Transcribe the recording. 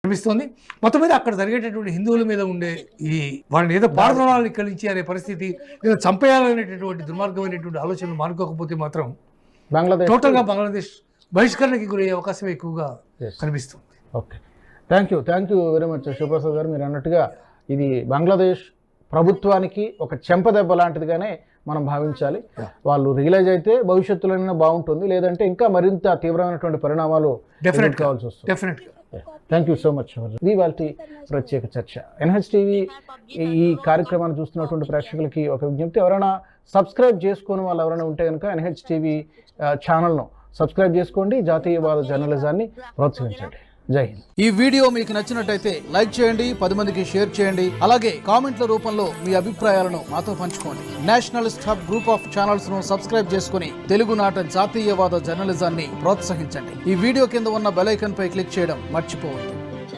కనిపిస్తోంది. మొత్తం మీద అక్కడ జరిగేటటువంటి హిందువుల మీద ఉండే ఈ వాళ్ళని ఏదో పారదోళాలను కలిగించి అనే పరిస్థితి, లేదా చంపేయాలనేటటువంటి దుర్మార్గమైనటువంటి ఆలోచనలు మానుకోకపోతే మాత్రం టోటల్గా బంగ్లాదేశ్ బహిష్కరణకి గురయ్యే అవకాశం ఎక్కువగా కనిపిస్తుంది. Okay, thank you very much Shivprasad గారు. మీరు అన్నట్టుగా ఇది బంగ్లాదేశ్ ప్రభుత్వానికి ఒక చెంపదెబ్బ లాంటిదిగానే మనం భావించాలి. వాళ్ళు రియలైజ్ అయితే భవిష్యత్తులోనే బాగుంటుంది, లేదంటే ఇంకా మరింత తీవ్రమైనటువంటి పరిణామాలు కావాల్సి వస్తుంది. Thank you so much. ఇది వాళ్ళ ప్రత్యేక చర్చ. ఎన్హెచ్ టీవీ ఈ కార్యక్రమాన్ని చూస్తున్నటువంటి ప్రేక్షకులకి ఒక విజ్ఞప్తి, ఎవరైనా సబ్స్క్రైబ్ చేసుకుని వాళ్ళు ఎవరైనా ఉంటే కనుక ఎన్హెచ్ టీవీ ఛానల్ను సబ్స్క్రైబ్ చేసుకోండి, జాతీయవాద జర్నలిజాన్ని ప్రోత్సహించండి. జై హింద్. ఈ వీడియో మీకు నచ్చినట్టయితే లైక్ చేయండి, 10 మందికి షేర్ చేయండి. అలాగే కామెంట్ల రూపంలో మీ అభిప్రాయాలను మాతో పంచుకోండి. Nationalist hub group of channels ను సబ్స్క్రైబ్ చేసుకుని తెలుగునాట జాతీయవాద జర్నలిజాన్ని ప్రోత్సహించండి. ఈ వీడియో కింద ఉన్న బెల్ ఐకాన్ పై క్లిక్ చేయడం మర్చిపోవద్దు.